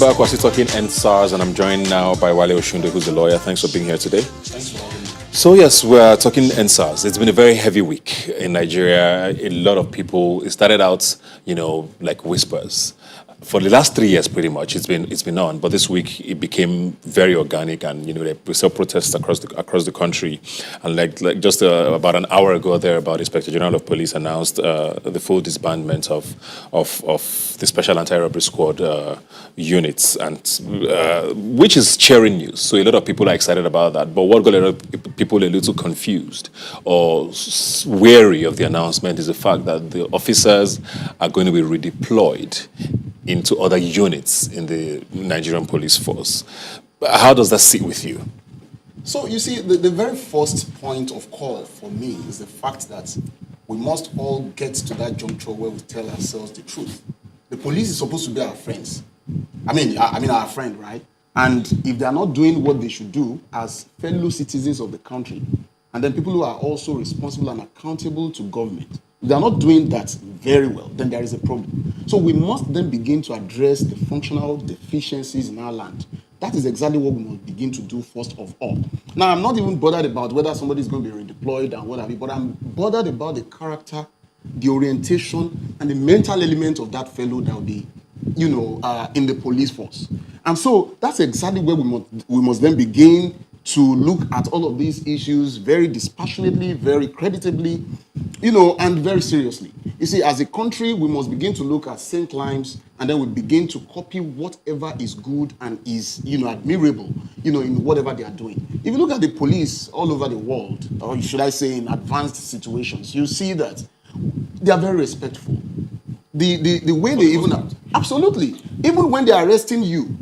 Back, we're still talking NSARS, and I'm joined now by Wale Oshunde, who's a lawyer. Thanks for being here today. Thanks for having me. So yes, we're talking NSARS. It's been a very heavy week in Nigeria. A lot of people, it started out, like whispers. For the last 3 years, pretty much, it's been on. But this week, it became very organic, and we saw protests across the country. And like just about an hour ago, the Inspector General of Police announced the full disbandment of the Special Anti-Robbery Squad units, and which is cheering news. So a lot of people are excited about that. But what got a lot of people a little confused or wary of the announcement is the fact that the officers are going to be redeployed into other units in the Nigerian police force. How does that sit with you? So you see, the very first point of call for me is the fact that we must all get to that juncture where we tell ourselves the truth. The police is supposed to be our friends. I mean our friend, right? And if they are not doing what they should do as fellow citizens of the country, and then people who are also responsible and accountable to government, if they are not doing that very well, then there is a problem. So we must then begin to address the functional deficiencies in our land. That is exactly what we must begin to do first of all. Now, I'm not even bothered about whether somebody is going to be redeployed and what have you, but I'm bothered about the character, the orientation, and the mental element of that fellow that will be, in the police force. And so that's exactly where we must then begin to look at all of these issues very dispassionately, very creditably, and very seriously. You see, as a country, we must begin to look at St. Limes, and then we begin to copy whatever is good and is, admirable, in whatever they are doing. If you look at the police all over the world, or should I say in advanced situations, you see that they are very respectful. The way they even are, absolutely, even when they are arresting you,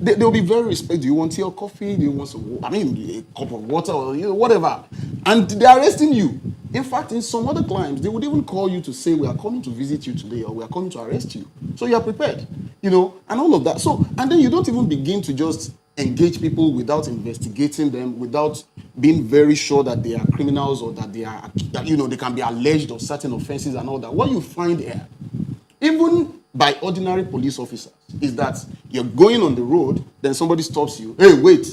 they'll be very respectful. Do you want tea or coffee? Do you want a cup of water or whatever? And they're arresting you. In fact, in some other climes, they would even call you to say, we are coming to visit you today, or we are coming to arrest you. So you are prepared, and all of that. So, and then you don't even begin to just engage people without investigating them, without being very sure that they are criminals or that they are, they can be alleged of certain offenses and all that. What you find here, even by ordinary police officers, is that you're going on the road, then somebody stops you. Hey, wait.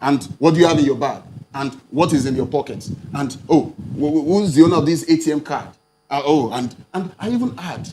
And what do you have in your bag? And what is in your pocket? And, who's the owner of this ATM card? And I even add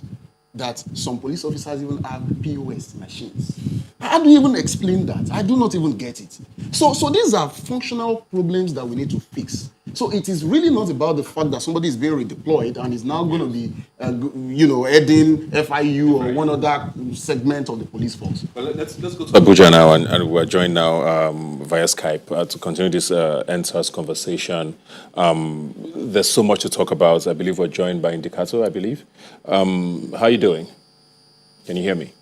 that some police officers even have POS machines. How do you even explain that? I do not even get it. So these are functional problems that we need to fix. So it is really not about the fact that somebody is being redeployed and is now going to be, heading FIU or one other segment of the police force. Well, let's go to Abuja now, and we're joined now via Skype to continue this NSARS conversation. There's so much to talk about. I believe we're joined by Indicator, I believe. How are you doing? Can you hear me?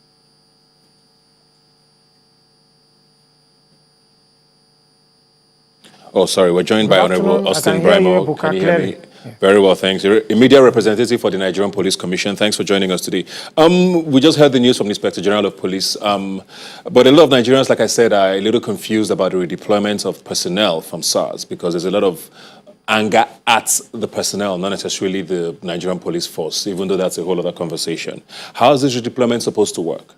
Oh, sorry. We're joined by Honorable Austin Brimo. Can you hear me? Yeah. Very well, thanks. You're a media representative for the Nigerian Police Commission. Thanks for joining us today. We just heard the news from the Inspector General of Police. But a lot of Nigerians, like I said, are a little confused about the redeployment of personnel from SARS, because there's a lot of anger at the personnel, not necessarily the Nigerian police force, even though that's a whole other conversation. How is this redeployment supposed to work?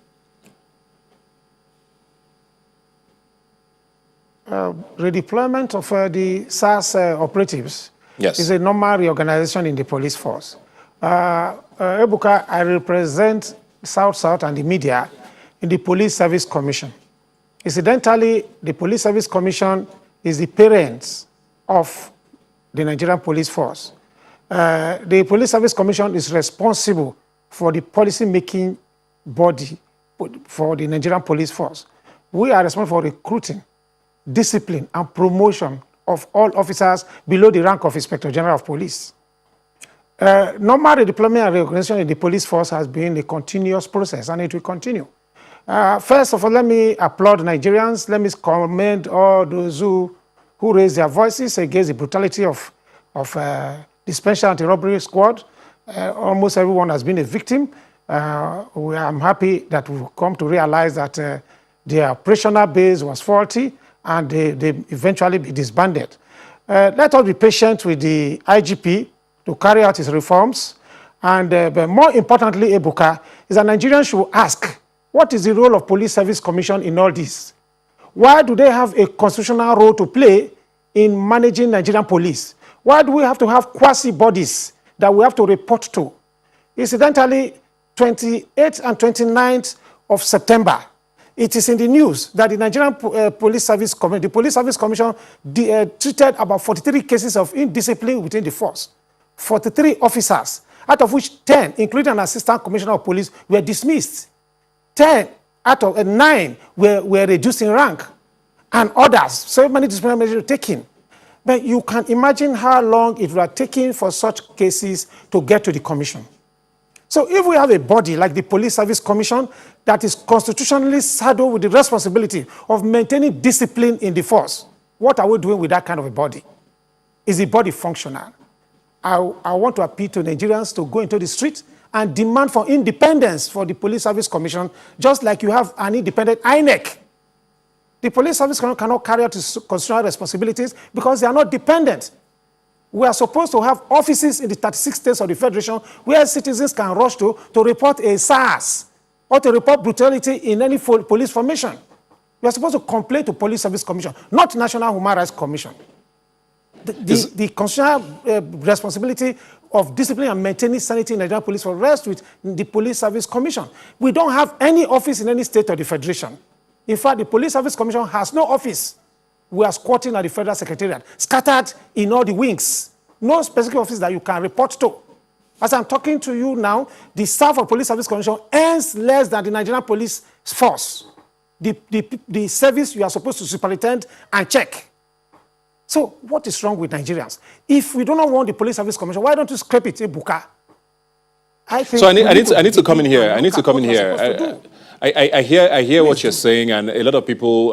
Redeployment of the SARS operatives is a normal reorganization in the police force. Ebuka, I represent South and the media in the Police Service Commission. Incidentally, the Police Service Commission is the parents of the Nigerian police force. The Police Service Commission is responsible for the policy-making body for the Nigerian police force. We are responsible for recruiting, discipline, and promotion of all officers below the rank of Inspector General of Police. Normal redeployment and reorganization in the police force has been a continuous process, and it will continue. First of all, let me applaud Nigerians. Let me commend all those who raised their voices against the brutality of the Special Anti-Robbery Squad. Almost everyone has been a victim. I'm happy that we've come to realize that their operational base was faulty, and they eventually be disbanded. Let us be patient with the IGP to carry out his reforms. And but more importantly, Ebuka, is that Nigerians should ask What is the role of Police Service Commission in all this? Why do they have a constitutional role to play in managing Nigerian police? Why do we have to have quasi-bodies that we have to report to? Incidentally, 28th and 29th of September, it is in the news that the Nigerian Police Service Commission, the Police Service Commission treated about 43 cases of indiscipline within the force. 43 officers, out of which 10, including an assistant commissioner of police, were dismissed. 10 out of 9 were reduced in rank, and others, so many disciplinary measures were taken. But you can imagine how long it would have taken for such cases to get to the commission. So if we have a body like the Police Service Commission that is constitutionally saddled with the responsibility of maintaining discipline in the force, what are we doing with that kind of a body? Is the body functional? I want to appeal to Nigerians to go into the street and demand for independence for the Police Service Commission, just like you have an independent INEC. The Police Service Commission cannot carry out its constitutional responsibilities because they are not dependent. We are supposed to have offices in the 36 states of the Federation where citizens can rush to report a SARS or to report brutality in any police formation. We are supposed to complain to Police Service Commission, not National Human Rights Commission. The constitutional responsibility of discipline and maintaining sanity in Nigerian police will rest with the Police Service Commission. We don't have any office in any state of the Federation. In fact, the Police Service Commission has no office. We are squatting at the Federal Secretariat, scattered in all the wings. No specific office that you can report to. As I'm talking to you now, the staff of Police Service Commission earns less than the Nigerian Police Force, the service you are supposed to superintend and check. So what is wrong with Nigerians? If we do not want the Police Service Commission, why don't you scrape it in Buka? I need to come in here. I need to come in here. I hear what you're saying, and a lot of people,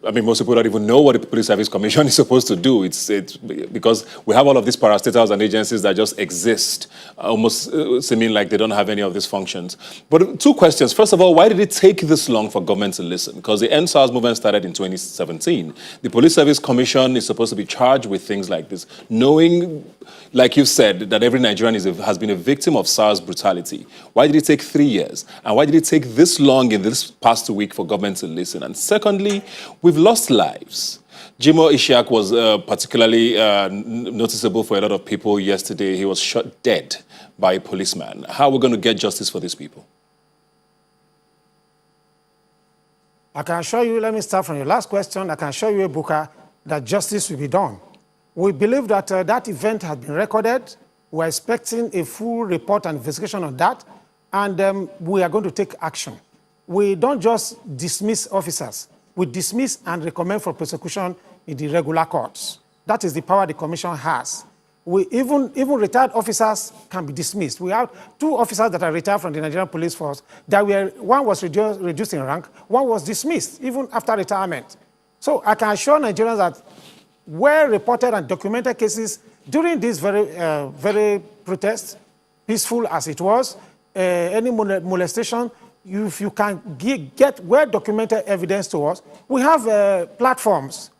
most people don't even know what the Police Service Commission is supposed to do. It's because we have all of these parastatals and agencies that just exist, almost seeming like they don't have any of these functions. But two questions. First of all, why did it take this long for government to listen? Because the EndSARS movement started in 2017. The Police Service Commission is supposed to be charged with things like this, knowing, like you said, that every Nigerian has been a victim of SARS brutality. Why did it take 3 years? And why did it take this long in this past week for government to listen? And secondly, we've lost lives. Jimoh Ishiak was particularly noticeable for a lot of people yesterday. He was shot dead by a policeman. How are we going to get justice for these people? I can assure you, let me start from your last question. I can assure you, Ebuka, that justice will be done. We believe that that event has been recorded. We're expecting a full report and investigation on that, and we are going to take action. We don't just dismiss officers. We dismiss and recommend for prosecution in the regular courts. That is the power the commission has. Even retired officers can be dismissed. We have 2 officers that are retired from the Nigerian Police Force. One was reduced in rank, one was dismissed even after retirement. So I can assure Nigerians that well-reported and documented cases during this very protest, peaceful as it was, any molestation, if you can get well-documented evidence to us, we have platforms.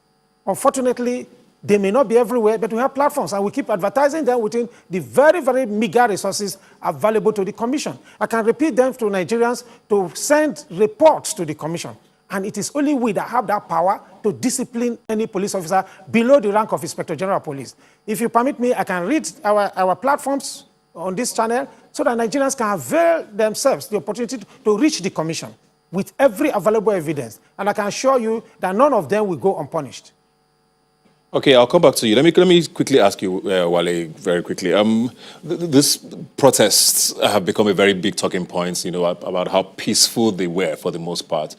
Unfortunately, they may not be everywhere, but we have platforms, and we keep advertising them within the very, very meager resources available to the commission. I can repeat them to Nigerians to send reports to the commission. And it is only we that have that power to discipline any police officer below the rank of Inspector General of Police. If you permit me, I can read our platforms on this channel so that Nigerians can avail themselves the opportunity to reach the commission with every available evidence. And I can assure you that none of them will go unpunished. Okay, I'll come back to you. Let me quickly ask you, Wale, very quickly. These protests have become a very big talking point, about how peaceful they were for the most part.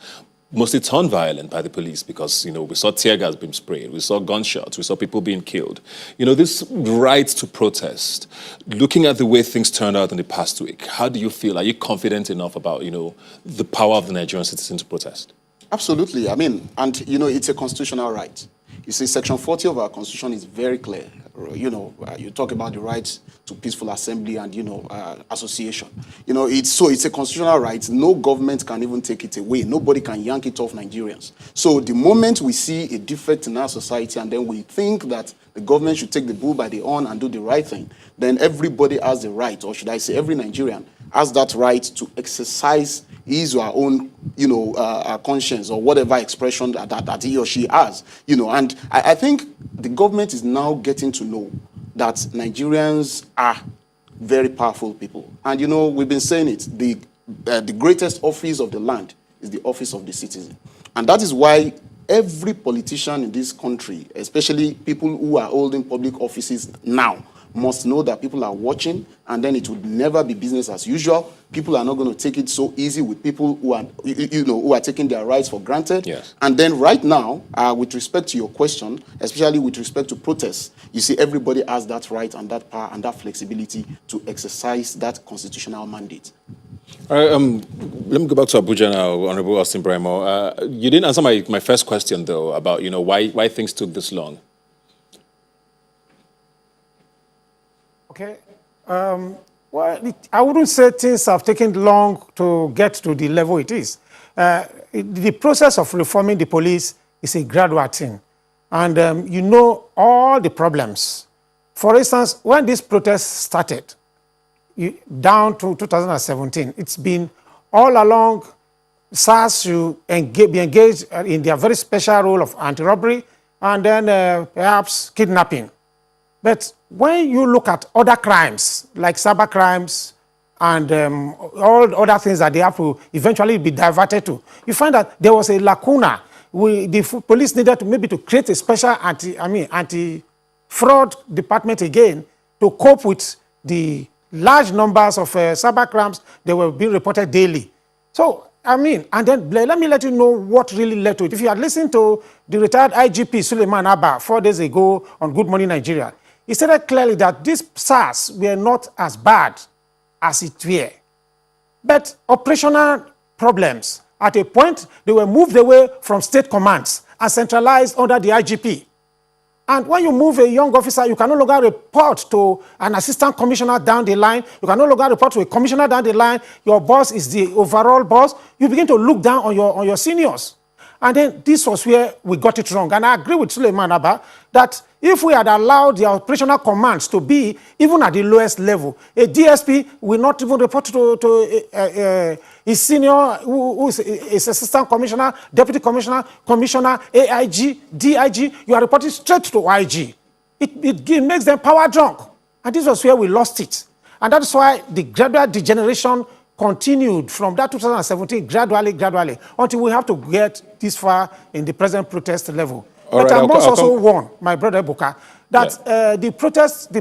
Mostly turned violent by the police because, we saw tear gas being sprayed, we saw gunshots, we saw people being killed. This right to protest, looking at the way things turned out in the past week, how do you feel? Are you confident enough about, the power of the Nigerian citizen to protest? Absolutely. It's a constitutional right. You see, Section 40 of our Constitution is very clear. You talk about the right to peaceful assembly and, association. It's a constitutional right. No government can even take it away. Nobody can yank it off Nigerians. So the moment we see a defect in our society and then we think that the government should take the bull by the horn and do the right thing, then everybody has the right, or should I say every Nigerian has that right to exercise his or her own, conscience or whatever expression that he or she has, And I think the government is now getting to know that Nigerians are very powerful people. And, we've been saying it, the greatest office of the land is the office of the citizen. And that is why every politician in this country, especially people who are holding public offices now, must know that people are watching, and then it would never be business as usual. People are not going to take it so easy with people who are, who are taking their rights for granted. Yes. And then right now, with respect to your question, especially with respect to protests, you see everybody has that right and that power and that flexibility to exercise that constitutional mandate. All right, let me go back to Abuja now, Honorable Austin Bremo. You didn't answer my first question, though, about why things took this long. Okay. Well, I wouldn't say things have taken long to get to the level it is. The process of reforming the police is a gradual thing. And all the problems. For instance, when this protest started, down to 2017, it's been all along SARS should be engaged in their very special role of anti-robbery and then perhaps kidnapping. But when you look at other crimes, like cyber crimes and all other things that they have to eventually be diverted to, you find that there was a lacuna. The police needed to create a special anti-fraud department again to cope with the large numbers of cyber crimes that were being reported daily. So, and then let me let you know what really led to it. If you had listened to the retired IGP Suleiman Abba 4 days ago on Good Morning Nigeria, he stated clearly that these SARS were not as bad as it were. But operational problems, at a point, they were moved away from state commands and centralized under the IGP. And when you move a young officer, you can no longer report to an assistant commissioner down the line. You can no longer report to a commissioner down the line. Your boss is the overall boss. You begin to look down on your seniors. And then this was where we got it wrong. And I agree with Suleiman Abba that if we had allowed the operational commands to be even at the lowest level, a DSP will not even report to his senior, who is assistant commissioner, deputy commissioner, commissioner, AIG, DIG. You are reporting straight to IG. It makes them power drunk. And this was where we lost it. And that's why the gradual degeneration continued from that 2017 gradually, until we have to get this far in the present protest level. All but right, I must also warn my brother Buka that the protest,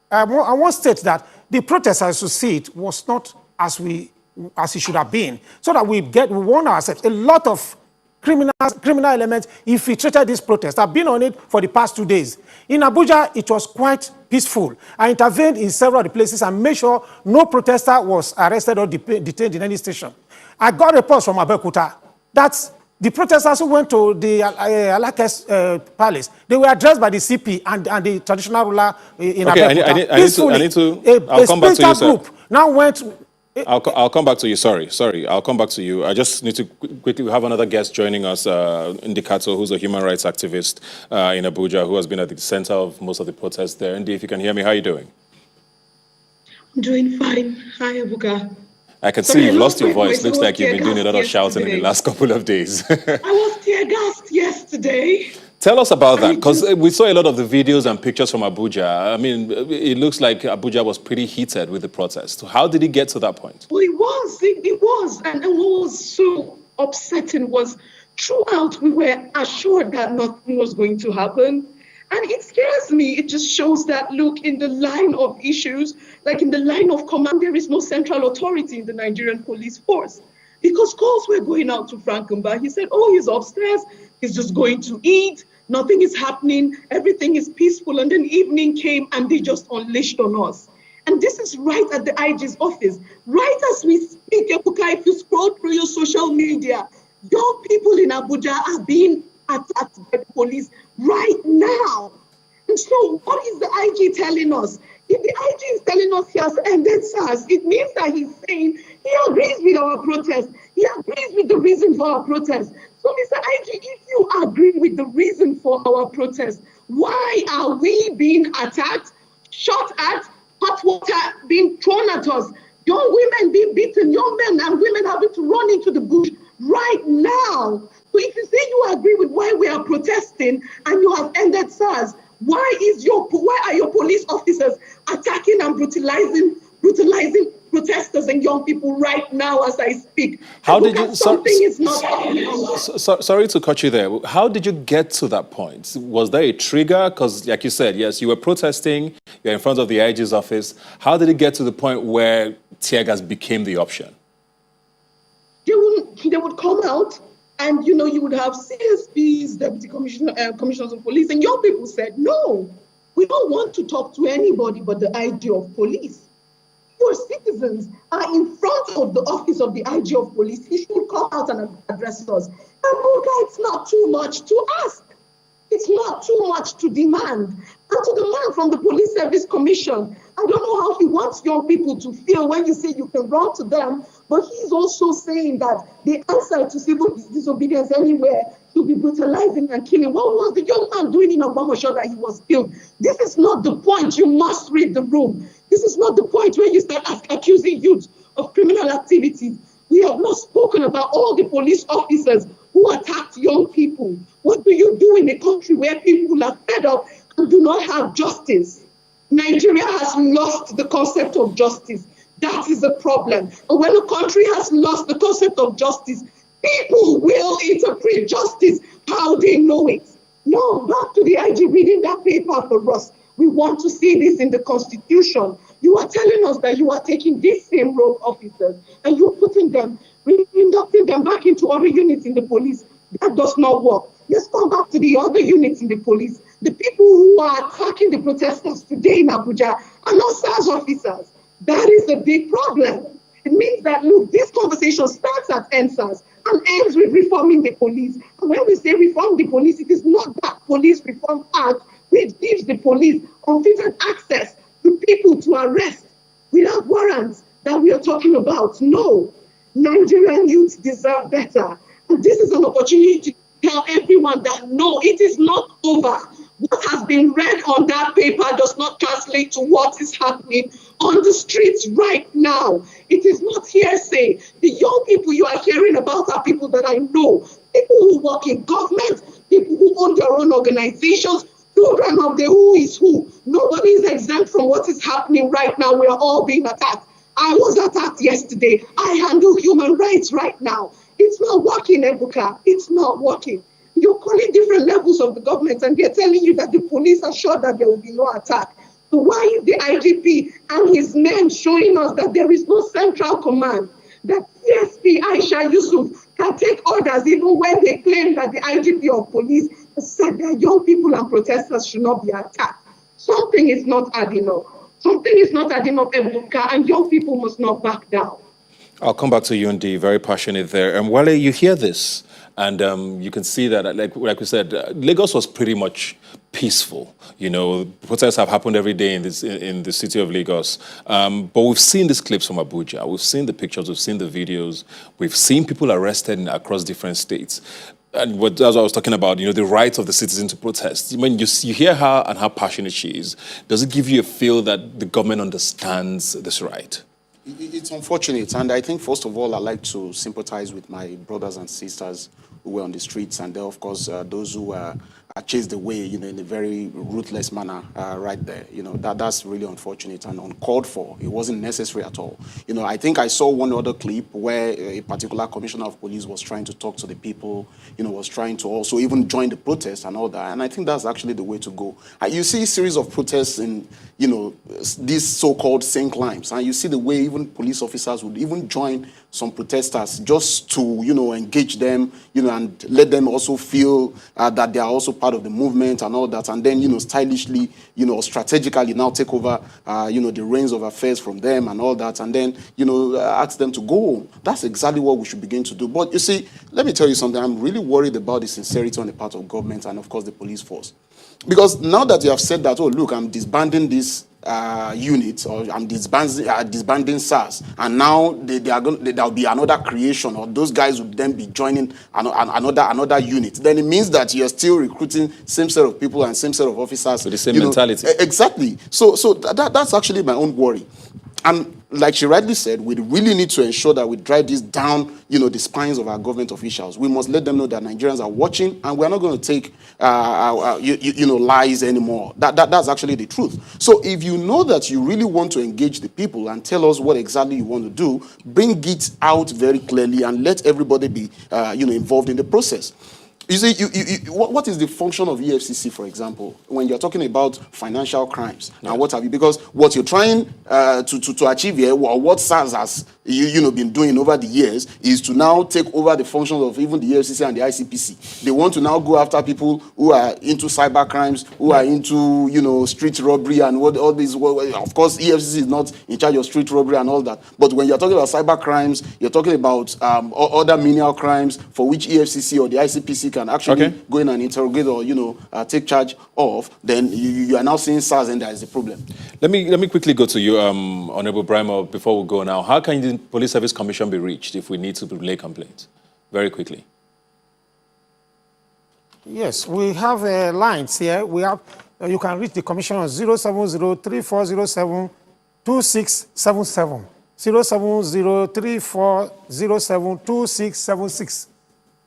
I want to state that the protest, as you see it, was not as it should have been, so that we warn ourselves. A lot of criminal elements infiltrated this protest. I've been on it for the past 2 days. In Abuja, it was quite peaceful. I intervened in several of the places and made sure no protester was arrested or detained in any station. I got reports from Abeokuta that the protesters who went to the Alakes Palace, they were addressed by the CP and the traditional ruler in Abeokuta. I need to I'll come back to you, sir. Group now went... I'll come back to you. Sorry. I'll come back to you. I just need to quickly have another guest joining us, Indikato, who's a human rights activist in Abuja, who has been at the center of most of the protests there. Indy, if you can hear me, how are you doing? I'm doing fine. Hi, Abuka. I can see you've lost your voice. Looks like you've been doing a lot of shouting in the last couple of days. I was tear-gassed yesterday. Tell us about that, because we saw a lot of the videos and pictures from Abuja. I mean, it looks like Abuja was pretty heated with the protest. How did it get to that point? Well, it was. And what was so upsetting was throughout we were assured that nothing was going to happen. And it scares me. It just shows that, look, in the line of issues, like in the line of command, there is no central authority in the Nigerian police force. Because calls were going out to Frankenberg. He said, oh, he's upstairs. He's just going to eat. Nothing is happening. Everything is peaceful. And then evening came and they just unleashed on us. And this is right at the IG's office. Right as we speak, Ebuka, if you scroll through your social media, young people in Abuja are being attacked by the police right now. And so what is the IG telling us? If the IG is telling us he has ended SARS, it means that he's saying he agrees with our protest. He agrees with the reason for our protest. So, Mr. IG, if you agree with the reason for our protest, why are we being attacked, shot at, hot water being thrown at us young women being beaten, young men and women having to run into the bush right now. So if you say you agree with why we are protesting and you have ended SARS, why are your police officers attacking and brutalizing protesters and young people right now as I speak? How did you? Something is not happening. Sorry to cut you there. How did you get to that point? Was there a trigger? Because, like you said, yes, you were protesting. You're in front of the IG's office. How did it get to the point where tear gas became the option? They would come out, and you would have CSPs, deputy commissioners of police, and young people said, "No, we don't want to talk to anybody but the IG of police. Your citizens are in front of the office of the IG of police. He should come out and address us." And it's not too much to ask. It's not too much to demand. And to the man from the Police Service Commission, I don't know how he wants young people to feel when you say you can run to them, but he's also saying that the answer to civil disobedience anywhere to be brutalizing and killing. What was the young man doing in Obama that he was killed? This is not the point. You must read the room. This is not the point where you start accusing youth of criminal activities. We have not spoken about all the police officers who attacked young people. What do you do in a country where people are fed up and do not have justice? Nigeria has lost the concept of justice. That is the problem. And when a country has lost the concept of justice, people will interpret justice how they know it. No, back to the IG reading that paper for us. We want to see this in the Constitution. You are telling us that you are taking these same rogue officers and you're putting them, inducting them back into other units in the police. That does not work. Let's come back to the other units in the police. The people who are attacking the protesters today in Abuja are not SARS officers. That is a big problem. It means that, look, this conversation starts at NSAS and ends with reforming the police. And when we say reform the police, it is not that Police Reform Act which gives the police unfettered access to people to arrest without warrants that we are talking about. No, Nigerian youth deserve better. And this is an opportunity to tell everyone that no, it is not over. What has been read on that paper does not translate to what is happening on the streets right now. It is not hearsay. The young people you are hearing about are people that I know, people who work in government, people who own their own organizations, children of the who is who. Nobody is exempt from what is happening right now. We are all being attacked. I was attacked yesterday. I handle human rights right now. It's not working, Ebuka. It's not working. You're calling different levels of the government and they're telling you that the police are sure that there will be no attack. So why is the IGP and his men showing us that there is no central command, that CSP Aisha Yusuf can take orders even when they claim that the IGP of police said that young people and protesters should not be attacked? Something is not adding up. Something is not adding up, Ebuka, and young people must not back down. I'll come back to you, Ndi, very passionate there. And Wale, you hear this, and you can see that, like we said, Lagos was pretty much peaceful. You know, protests have happened every day in the city of Lagos. But we've seen these clips from Abuja. We've seen the pictures. We've seen the videos. We've seen people arrested across different states. And as I was talking about, you know, the rights of the citizen to protest. When you hear her and how passionate she is, does it give you a feel that the government understands this right? It's unfortunate, and I think first of all, I'd like to sympathize with my brothers and sisters who were on the streets, and then, of course, those who were chased away, you know, in a very ruthless manner right there. You know, that's really unfortunate and uncalled for. It wasn't necessary at all. You know, I think I saw one other clip where a particular commissioner of police was trying to talk to the people, you know, was trying to also even join the protest and all that. And I think that's actually the way to go. You see a series of protests in, you know, these so-called sane climes, and you see the way even police officers would even join some protesters just to, you know, engage them, you know, and let them also feel that they are also part of the movement and all that, and then, you know, stylishly, you know, strategically now take over, you know, the reins of affairs from them and all that, and then, you know, ask them to go home. That's exactly what we should begin to do. But you see, let me tell you something. I'm really worried about the sincerity on the part of government and, of course, the police force. Because now that you have said that, oh, look, I'm disbanding this unit, or I'm disbanding SARS, and now there'll be another creation, or those guys would then be joining another unit. Then it means that you're still recruiting same set of people and same set of officers with the same mentality. Exactly. So that's actually my own worry. And like she rightly said, we really need to ensure that we drive this down, the spines of our government officials. We must let them know that Nigerians are watching, and we're not going to take, lies anymore. That's actually the truth. So if you know that you really want to engage the people and tell us what exactly you want to do, bring it out very clearly and let everybody be, involved in the process. You see, what is the function of EFCC, for example, when you're talking about financial crimes and what have you? Because what you're trying to achieve here, or what SARS has been doing over the years, is to now take over the functions of even the EFCC and the ICPC. They want to now go after people who are into cyber crimes, who are into street robbery and all these. Of course, EFCC is not in charge of street robbery and all that. But when you're talking about cyber crimes, you're talking about other menial crimes for which EFCC or the ICPC can actually go in and interrogate or take charge of, then you are now seeing SARS, and there is a problem. Let me quickly go to you, Honorable Brimo, before we go now. How can the Police Service Commission be reached if we need to relay complaints? Very quickly. Yes, we have lines here. We have you can reach the commission on 070-3407-2677. 070-3407-2676.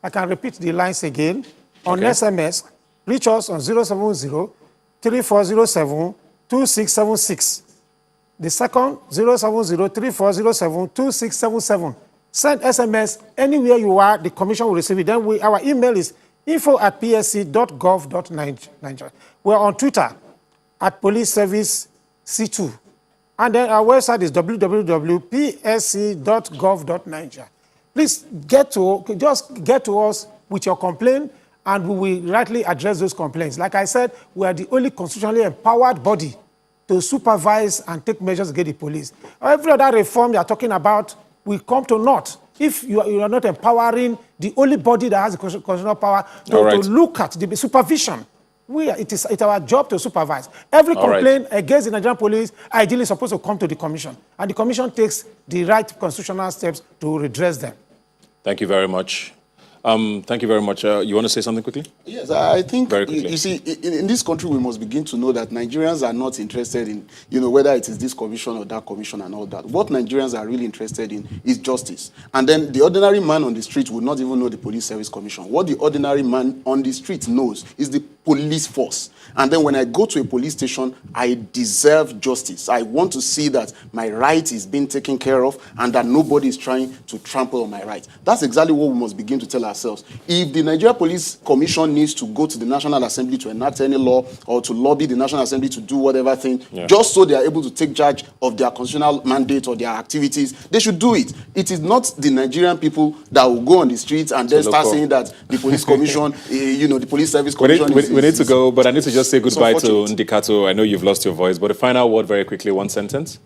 I can repeat the lines again. On SMS, reach us on 070-3407-2676. The second, 070-3407-2677. Send SMS anywhere you are, the commission will receive it. Then our email is info@psc.gov.nigeria. We're on Twitter @policeservice_C2. And then our website is www.psc.gov.nigeria. Please get to us with your complaint, and we will rightly address those complaints. Like I said, we are the only constitutionally empowered body to supervise and take measures against the police. Every other reform you are talking about will come to naught if you are not empowering the only body that has the constitutional power to look at the supervision. It's our job to supervise. Every complaint against the Nigerian police ideally is supposed to come to the commission, and the commission takes the right constitutional steps to redress them. Thank you very much. Thank you very much. You want to say something quickly? Yes, I think, very quickly. You see, in this country, we must begin to know that Nigerians are not interested in, whether it is this commission or that commission and all that. What Nigerians are really interested in is justice. And then the ordinary man on the street would not even know the Police Service Commission. What the ordinary man on the street knows is the police force. And then when I go to a police station, I deserve justice. I want to see that my right is being taken care of and that nobody is trying to trample on my right. That's exactly what we must begin to tell ourselves. If the Nigeria Police Commission needs to go to the National Assembly to enact any law or to lobby the National Assembly to do whatever thing, just so they are able to take charge of their constitutional mandate or their activities, they should do it. It is not the Nigerian people that will go on the streets and then start saying that the police commission, the police service commission we need to go, but I need to just say goodbye to Ndikato. I know you've lost your voice, but a final word very quickly, one sentence.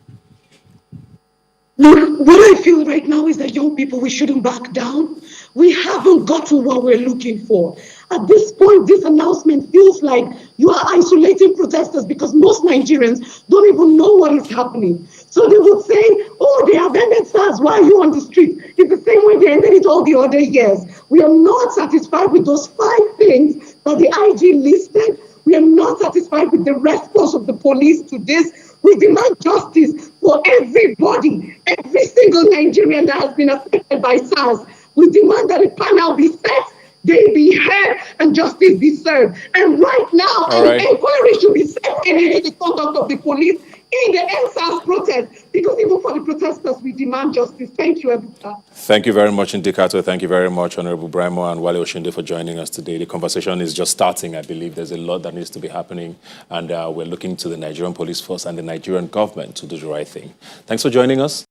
What I feel right now is that young people, we shouldn't back down. We haven't gotten what we're looking for. At this point, this announcement feels like you are isolating protesters because most Nigerians don't even know what is happening. So they would say, oh, they have ended SARS, why are you on the street? It's the same way they ended it all the other years. We are not satisfied with those 5 things that the IG listed. We are not satisfied with the response of the police to this. We demand justice for everybody, every single Nigerian that has been affected by SARS. We demand that a panel be set, they be heard, and justice be served. And right now, an inquiry should be set in the conduct of the police in the SARS protest, because even for the protesters, we demand justice. Thank you, Ebuka. Thank you very much, Ndikato. Thank you very much, Honorable Brimo and Wale Oshinde, for joining us today. The conversation is just starting, I believe. There's a lot that needs to be happening, and we're looking to the Nigerian police force and the Nigerian government to do the right thing. Thanks for joining us.